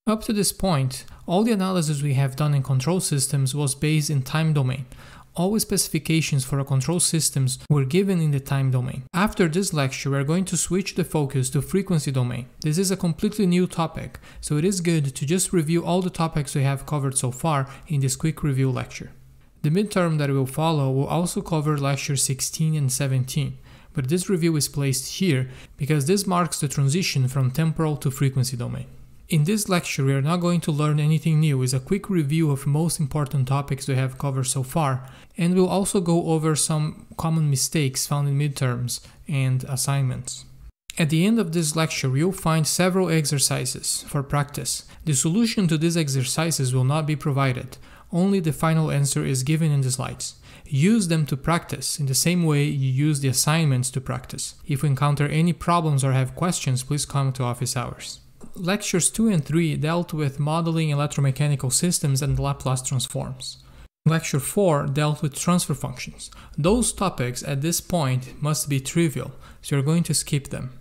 Up to this point, all the analysis we have done in control systems was based in time domain. All specifications for our control systems were given in the time domain. After this lecture, we are going to switch the focus to frequency domain. This is a completely new topic, so it is good to just review all the topics we have covered so far in this quick review lecture. The midterm that will follow will also cover lectures 16 and 17, but this review is placed here because this marks the transition from temporal to frequency domain. In this lecture, we are not going to learn anything new. It's a quick review of most important topics we have covered so far, and we'll also go over some common mistakes found in midterms and assignments. At the end of this lecture, you'll find several exercises for practice. The solution to these exercises will not be provided. Only the final answer is given in the slides. Use them to practice in the same way you use the assignments to practice. If you encounter any problems or have questions, please come to office hours. Lectures 2 and 3 dealt with modeling electromechanical systems and Laplace transforms. Lecture 4 dealt with transfer functions. Those topics at this point must be trivial, so you're going to skip them.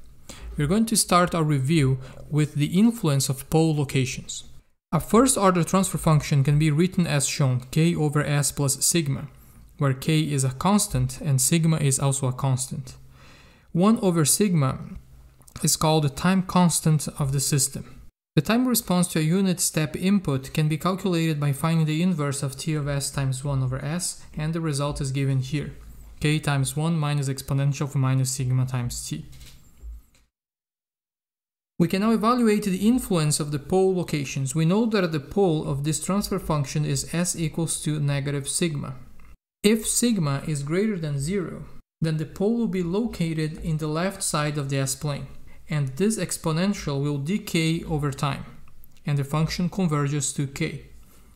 We're going to start our review with the influence of pole locations. A first-order transfer function can be written as shown, k over s plus sigma, where k is a constant and sigma is also a constant. 1 over sigma is called the time constant of the system. The time response to a unit step input can be calculated by finding the inverse of t of s times 1 over s, and the result is given here, k times 1 minus exponential of minus sigma times t. We can now evaluate the influence of the pole locations. We know that the pole of this transfer function is s equals to negative sigma. If sigma is greater than 0, then the pole will be located in the left side of the s-plane, and this exponential will decay over time, and the function converges to k.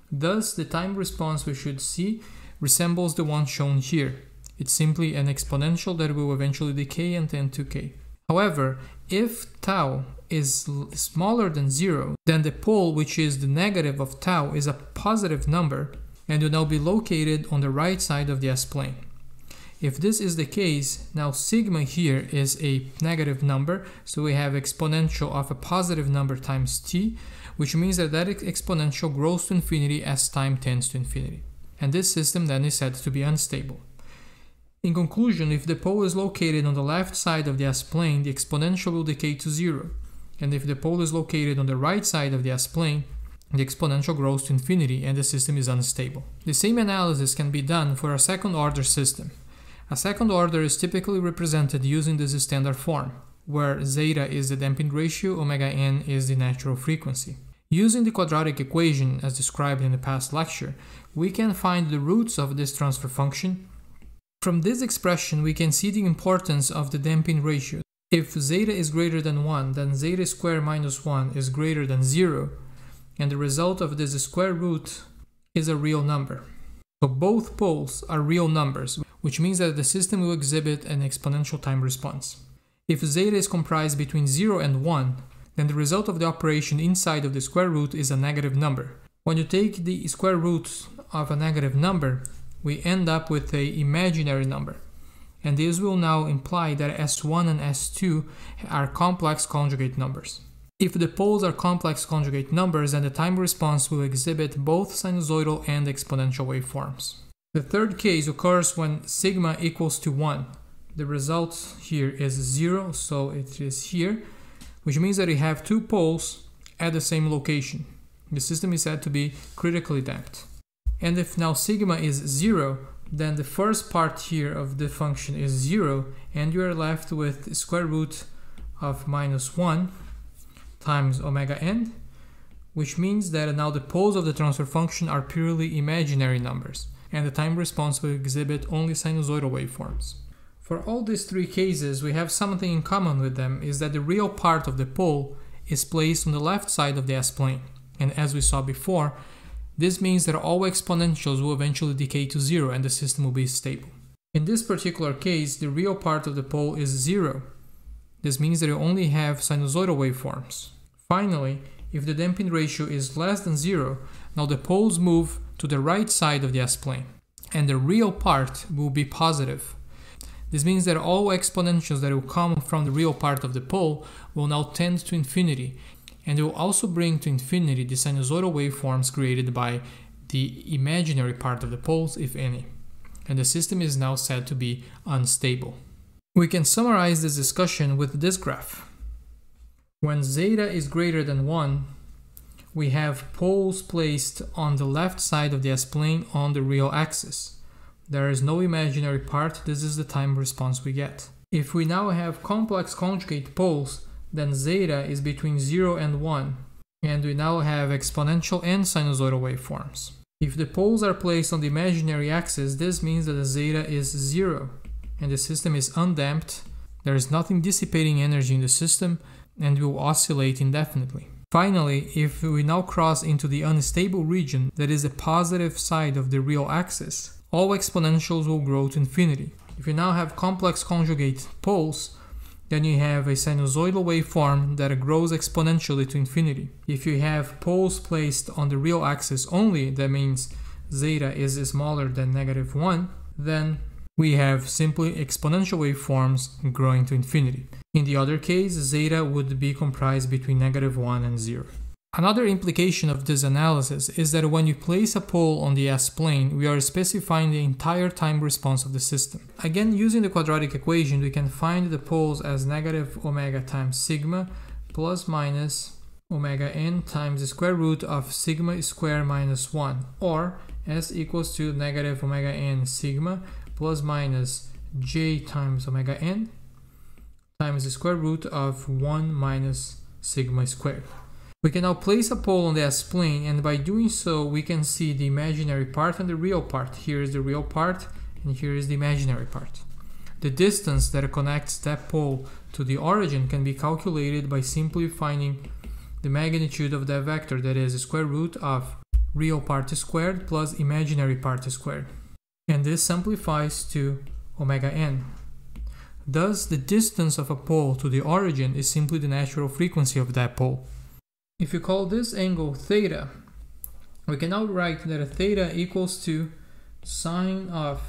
Thus, the time response we should see resembles the one shown here. It's simply an exponential that will eventually decay and tend to k. However, if tau is smaller than 0, then the pole, which is the negative of tau, is a positive number and will now be located on the right side of the s-plane. If this is the case, now sigma here is a negative number, so we have exponential of a positive number times t, which means that exponential grows to infinity as time tends to infinity. And this system then is said to be unstable. In conclusion, if the pole is located on the left side of the s-plane, the exponential will decay to 0. And if the pole is located on the right side of the s-plane, the exponential grows to infinity and the system is unstable. The same analysis can be done for a second-order system. A second order is typically represented using this standard form, where zeta is the damping ratio, omega n is the natural frequency. Using the quadratic equation as described in the past lecture, we can find the roots of this transfer function. From this expression, we can see the importance of the damping ratio. If zeta is greater than 1, then zeta squared minus 1 is greater than 0, and the result of this square root is a real number. So both poles are real numbers, which means that the system will exhibit an exponential time response. If zeta is comprised between 0 and 1, then the result of the operation inside of the square root is a negative number. When you take the square root of a negative number, we end up with an imaginary number. And this will now imply that S1 and S2 are complex conjugate numbers. If the poles are complex conjugate numbers, then the time response will exhibit both sinusoidal and exponential waveforms. The third case occurs when sigma equals to 1. The result here is 0, so it is here, which means that we have two poles at the same location. The system is said to be critically damped. And if now sigma is 0, then the first part here of the function is 0, and you are left with the square root of minus 1 times omega n, which means that now the poles of the transfer function are purely imaginary numbers, and the time response will exhibit only sinusoidal waveforms. For all these three cases, we have something in common with them, is that the real part of the pole is placed on the left side of the s-plane, and as we saw before, this means that all exponentials will eventually decay to 0 and the system will be stable. In this particular case, the real part of the pole is 0. This means that you only have sinusoidal waveforms. Finally, if the damping ratio is less than 0, now the poles move to the right side of the s-plane, and the real part will be positive. This means that all exponentials that will come from the real part of the pole will now tend to infinity, and it will also bring to infinity the sinusoidal waveforms created by the imaginary part of the poles, if any, and the system is now said to be unstable. We can summarize this discussion with this graph. When zeta is greater than 1, we have poles placed on the left side of the S-plane on the real axis. There is no imaginary part, this is the time response we get. If we now have complex conjugate poles, then zeta is between 0 and 1, and we now have exponential and sinusoidal waveforms. If the poles are placed on the imaginary axis, this means that the zeta is 0, and the system is undamped, there is nothing dissipating energy in the system, and will oscillate indefinitely. Finally, if we now cross into the unstable region, that is the positive side of the real axis, all exponentials will grow to infinity. If you now have complex conjugate poles, then you have a sinusoidal waveform that grows exponentially to infinity. If you have poles placed on the real axis only, that means zeta is smaller than -1, then we have simply exponential waveforms growing to infinity. In the other case, zeta would be comprised between -1 and 0. Another implication of this analysis is that when you place a pole on the S-plane, we are specifying the entire time response of the system. Again, using the quadratic equation, we can find the poles as -omega times sigma plus minus omega n times the square root of sigma square minus 1, or S equals to -omega n sigma plus minus j times omega n times the square root of 1 minus sigma squared. We can now place a pole on the S-plane, and by doing so we can see the imaginary part and the real part. Here is the real part and here is the imaginary part. The distance that connects that pole to the origin can be calculated by simply finding the magnitude of that vector, that is the square root of real part squared plus imaginary part squared. And this simplifies to omega n. Thus, the distance of a pole to the origin is simply the natural frequency of that pole. If you call this angle theta, we can now write that theta equals to sine of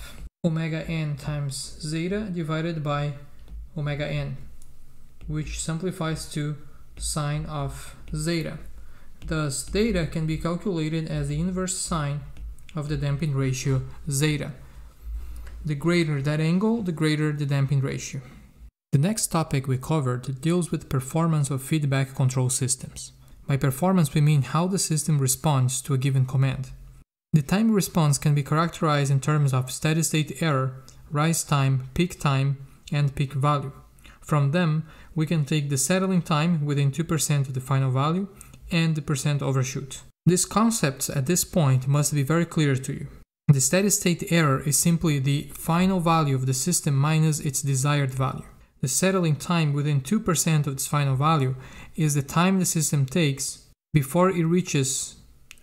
omega n times zeta divided by omega n, which simplifies to sine of zeta. Thus, theta can be calculated as the inverse sine of the damping ratio zeta. The greater that angle, the greater the damping ratio. The next topic we covered deals with performance of feedback control systems. By performance, we mean how the system responds to a given command. The time response can be characterized in terms of steady-state error, rise time, peak time, and peak value. From them, we can take the settling time within 2% of the final value and the percent overshoot. These concepts at this point must be very clear to you. The steady-state error is simply the final value of the system minus its desired value. The settling time within 2% of its final value is the time the system takes before it reaches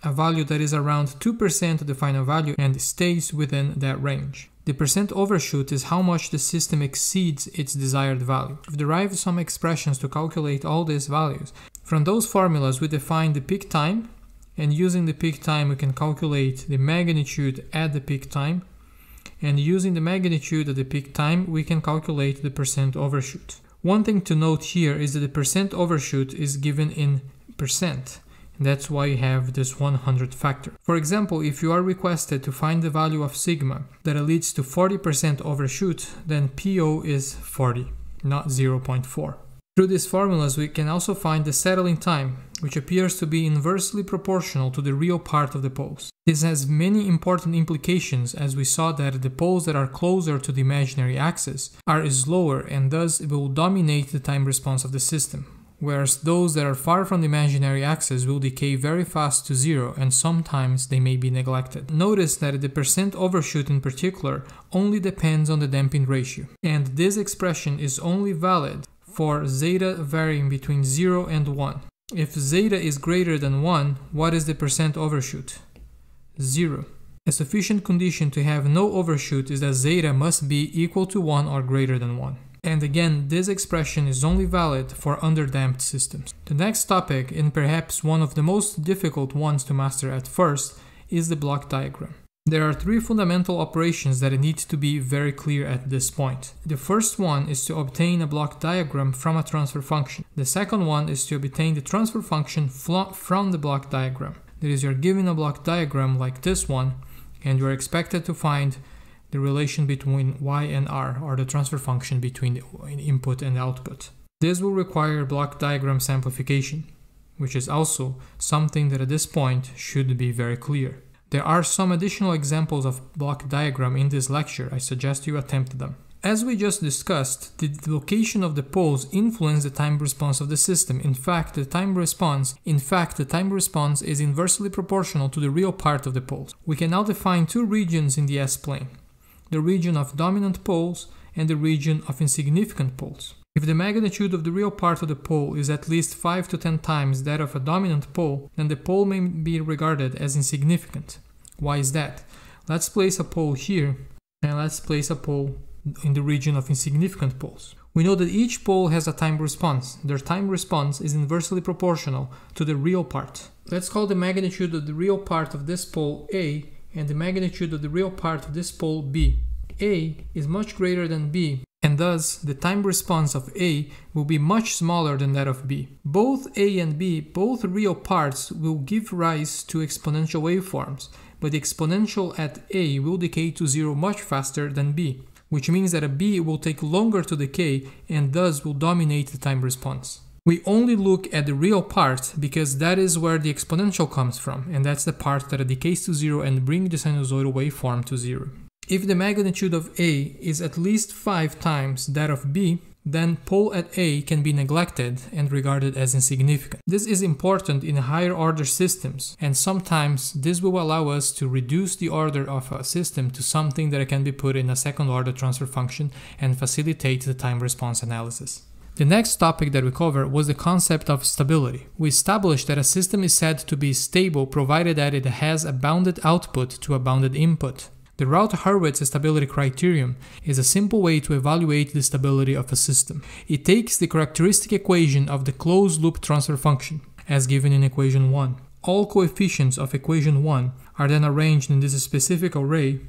a value that is around 2% of the final value and stays within that range. The percent overshoot is how much the system exceeds its desired value. We've derived some expressions to calculate all these values. From those formulas, we define the peak time, and using the peak time we can calculate the magnitude at the peak time, and using the magnitude of the peak time we can calculate the percent overshoot. One thing to note here is that the percent overshoot is given in percent, and that's why you have this 100 factor. For example, if you are requested to find the value of sigma that leads to 40% overshoot, then PO is 40, not 0.4. Through these formulas we can also find the settling time, which appears to be inversely proportional to the real part of the poles. This has many important implications, as we saw that the poles that are closer to the imaginary axis are slower and thus will dominate the time response of the system, whereas those that are far from the imaginary axis will decay very fast to 0 and sometimes they may be neglected. Notice that the percent overshoot in particular only depends on the damping ratio, and this expression is only valid for zeta varying between 0 and 1. If zeta is greater than 1, what is the percent overshoot? 0. A sufficient condition to have no overshoot is that zeta must be equal to 1 or greater than 1. And again, this expression is only valid for underdamped systems. The next topic, and perhaps one of the most difficult ones to master at first, is the block diagram. There are three fundamental operations that need to be very clear at this point. The first one is to obtain a block diagram from a transfer function. The second one is to obtain the transfer function from the block diagram. That is, you're given a block diagram like this one, and you're expected to find the relation between y and r, or the transfer function between the input and output. This will require block diagram simplification, which is also something that at this point should be very clear. There are some additional examples of block diagram in this lecture. I suggest you attempt them. As we just discussed, the location of the poles influence the time response of the system. In fact, the time response is inversely proportional to the real part of the poles. We can now define two regions in the S-plane: the region of dominant poles and the region of insignificant poles. If the magnitude of the real part of the pole is at least 5 to 10 times that of a dominant pole, then the pole may be regarded as insignificant. Why is that? Let's place a pole here, and let's place a pole in the region of insignificant poles. We know that each pole has a time response. Their time response is inversely proportional to the real part. Let's call the magnitude of the real part of this pole A, and the magnitude of the real part of this pole B. A is much greater than B, and thus the time response of A will be much smaller than that of B. Both A and B, both real parts, will give rise to exponential waveforms, but the exponential at A will decay to zero much faster than B, which means that a B will take longer to decay and thus will dominate the time response. We only look at the real part because that is where the exponential comes from, and that's the part that decays to zero and brings the sinusoidal waveform to zero. If the magnitude of A is at least 5 times that of B, then pole at A can be neglected and regarded as insignificant. This is important in higher order systems, and sometimes this will allow us to reduce the order of a system to something that can be put in a second order transfer function and facilitate the time response analysis. The next topic that we covered was the concept of stability. We established that a system is said to be stable provided that it has a bounded output to a bounded input. The Routh-Hurwitz stability criterion is a simple way to evaluate the stability of a system. It takes the characteristic equation of the closed-loop transfer function, as given in equation 1. All coefficients of equation 1 are then arranged in this specific array,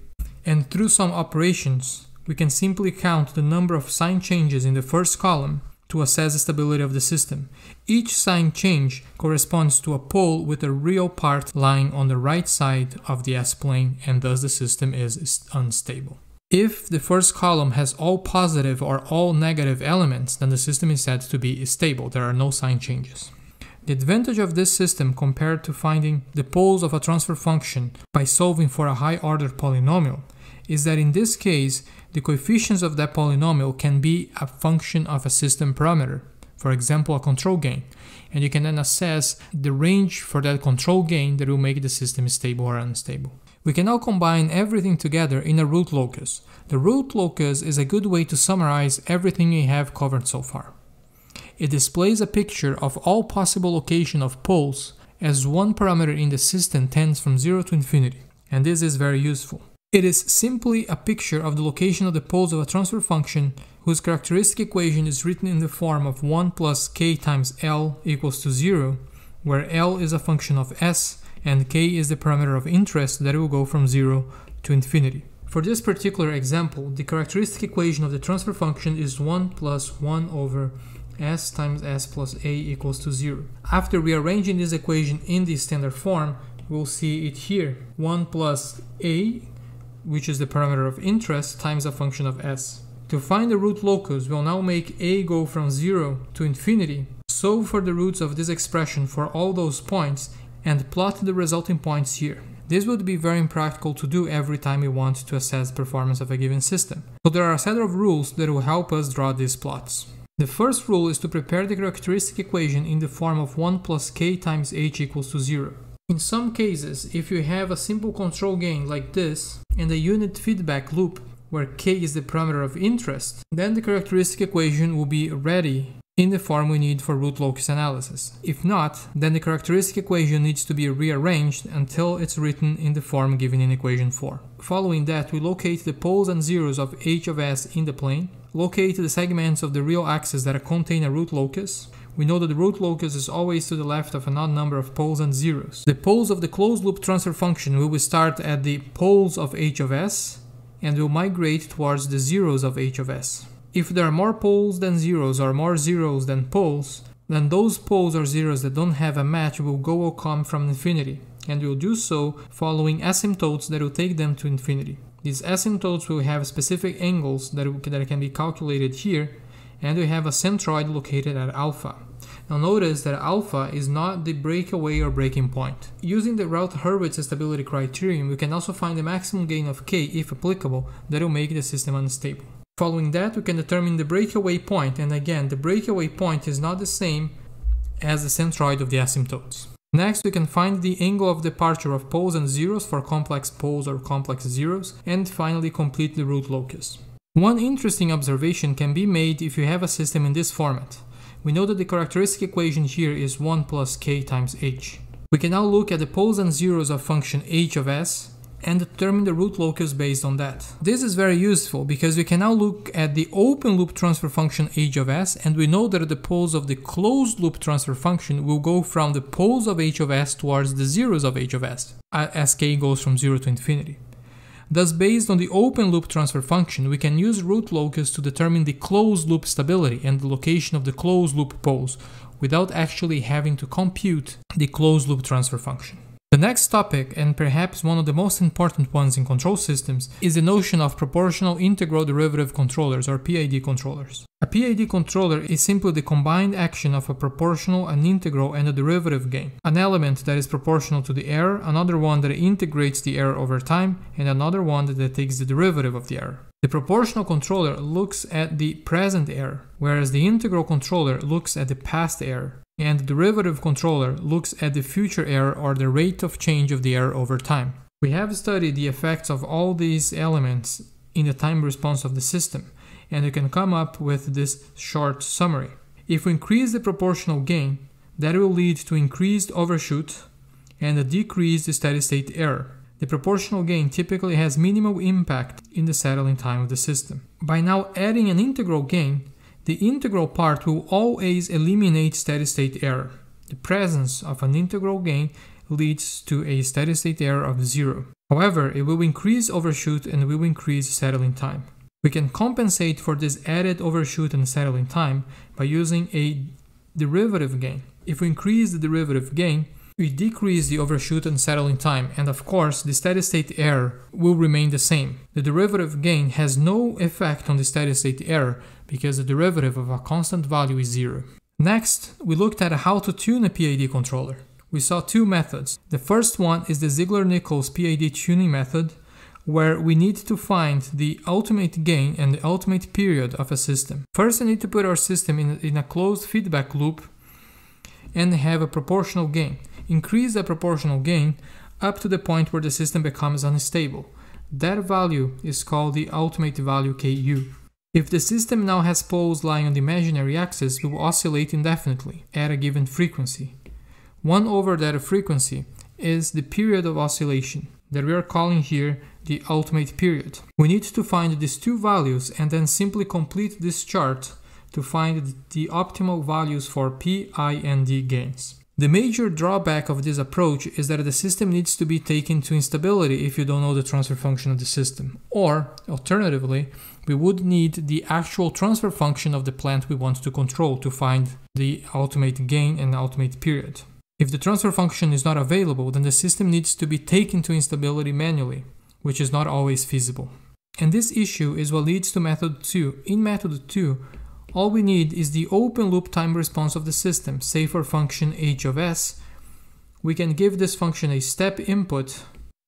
and through some operations, we can simply count the number of sign changes in the first column to assess the stability of the system. Each sign change corresponds to a pole with a real part lying on the right side of the S-plane, and thus the system is unstable. If the first column has all positive or all negative elements, then the system is said to be stable. There are no sign changes. The advantage of this system compared to finding the poles of a transfer function by solving for a high-ordered polynomial is that in this case, the coefficients of that polynomial can be a function of a system parameter, for example a control gain, and you can then assess the range for that control gain that will make the system stable or unstable. We can now combine everything together in a root locus. The root locus is a good way to summarize everything we have covered so far. It displays a picture of all possible location of poles as one parameter in the system tends from 0 to infinity, and this is very useful. It is simply a picture of the location of the poles of a transfer function whose characteristic equation is written in the form of 1 plus k times L equals to 0, where L is a function of S and k is the parameter of interest that will go from 0 to infinity. For this particular example, the characteristic equation of the transfer function is 1 plus 1 over S times S plus A equals to 0. After rearranging this equation in the standard form, we'll see it here. 1 plus A, which is the parameter of interest, times a function of S. To find the root locus, we'll now make A go from 0 to infinity, solve for the roots of this expression for all those points, and plot the resulting points here. This would be very impractical to do every time we want to assess performance of a given system. So there are a set of rules that will help us draw these plots. The first rule is to prepare the characteristic equation in the form of 1 plus k times h equals to 0. In some cases, if you have a simple control gain like this, and a unit feedback loop where k is the parameter of interest, then the characteristic equation will be ready in the form we need for root locus analysis. If not, then the characteristic equation needs to be rearranged until it's written in the form given in equation 4. Following that, we locate the poles and zeros of h of s in the plane, locate the segments of the real axis that contain a root locus. we know that the root locus is always to the left of an odd number of poles and zeros. The poles of the closed loop transfer function will start at the poles of h of s and will migrate towards the zeros of h of s. If there are more poles than zeros or more zeros than poles, then those poles or zeros that don't have a match will go or come from infinity, and will do so following asymptotes that will take them to infinity. These asymptotes will have specific angles that can be calculated here, and we have a centroid located at alpha. Now notice that alpha is not the breakaway or breaking point. Using the Routh-Hurwitz stability criterion, we can also find the maximum gain of k, if applicable, that will make the system unstable. Following that, we can determine the breakaway point, and again, the breakaway point is not the same as the centroid of the asymptotes. Next, we can find the angle of departure of poles and zeros for complex poles or complex zeros, and finally complete the root locus. One interesting observation can be made if you have a system in this format. We know that the characteristic equation here is 1 plus k times h. We can now look at the poles and zeros of function h of s and determine the root locus based on that. This is very useful because we can now look at the open loop transfer function h of s, and we know that the poles of the closed loop transfer function will go from the poles of h of s towards the zeros of h of s, as k goes from 0 to infinity. Thus, based on the open loop transfer function, we can use root locus to determine the closed loop stability and the location of the closed loop poles, without actually having to compute the closed loop transfer function. The next topic, and perhaps one of the most important ones in control systems, is the notion of proportional integral derivative controllers, or PID controllers. A PID controller is simply the combined action of a proportional, an integral, and a derivative gain. An element that is proportional to the error, another one that integrates the error over time, and another one that takes the derivative of the error. The proportional controller looks at the present error, whereas the integral controller looks at the past error, and the derivative controller looks at the future error or the rate of change of the error over time. We have studied the effects of all these elements in the time response of the system, and you can come up with this short summary. If we increase the proportional gain, that will lead to increased overshoot and a decreased steady state error. The proportional gain typically has minimal impact in the settling time of the system. By now adding an integral gain, the integral part will always eliminate steady state error. The presence of an integral gain leads to a steady state error of 0. However, it will increase overshoot and will increase settling time. We can compensate for this added overshoot and settling time by using a derivative gain. If we increase the derivative gain, we decrease the overshoot and settling time, and of course the steady state error will remain the same. The derivative gain has no effect on the steady state error because the derivative of a constant value is 0. Next, we looked at how to tune a PID controller. We saw two methods. The first one is the Ziegler-Nichols PID Tuning Method, where we need to find the ultimate gain and the ultimate period of a system. First, we need to put our system in a closed feedback loop and have a proportional gain. Increase the proportional gain up to the point where the system becomes unstable. That value is called the ultimate value Ku. If the system now has poles lying on the imaginary axis, it will oscillate indefinitely at a given frequency. 1 over that frequency is the period of oscillation that we are calling here the ultimate period. We need to find these two values and then simply complete this chart to find the optimal values for P, I, and D gains. The major drawback of this approach is that the system needs to be taken to instability if you don't know the transfer function of the system. Or, alternatively, we would need the actual transfer function of the plant we want to control to find the ultimate gain and ultimate period. If the transfer function is not available, then the system needs to be taken to instability manually, which is not always feasible. And this issue is what leads to method 2. In method 2, all we need is the open loop time response of the system. Say for function h of s, we can give this function a step input,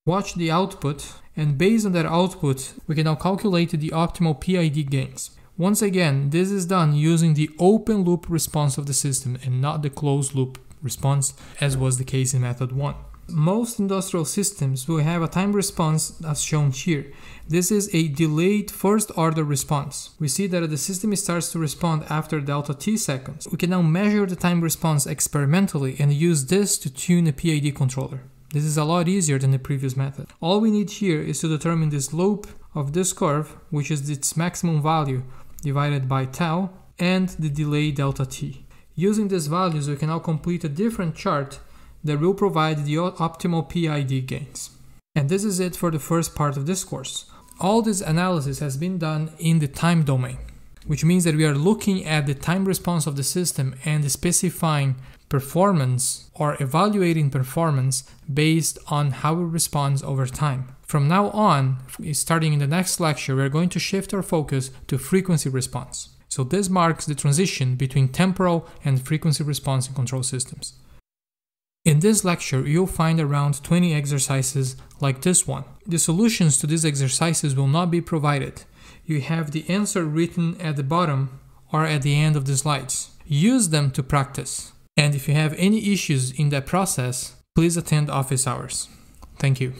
watch the output, and based on that output, we can now calculate the optimal PID gains. Once again, this is done using the open loop response of the system and not the closed loop response, as was the case in method 1. Most industrial systems will have a time response as shown here. This is a delayed first order response. We see that the system starts to respond after delta t seconds. We can now measure the time response experimentally and use this to tune a PID controller. This is a lot easier than the previous method. All we need here is to determine the slope of this curve, which is its maximum value divided by tau, and the delay delta t. Using these values, we can now complete a different chart that will provide the optimal PID gains. And this is it for the first part of this course. All this analysis has been done in the time domain, which means that we are looking at the time response of the system and specifying performance or evaluating performance based on how it responds over time. From now on, starting in the next lecture, we're going to shift our focus to frequency response. So this marks the transition between temporal and frequency response in control systems. In this lecture, you'll find around 20 exercises like this one. The solutions to these exercises will not be provided. You have the answer written at the bottom or at the end of the slides. Use them to practice. And if you have any issues in that process, please attend office hours. Thank you.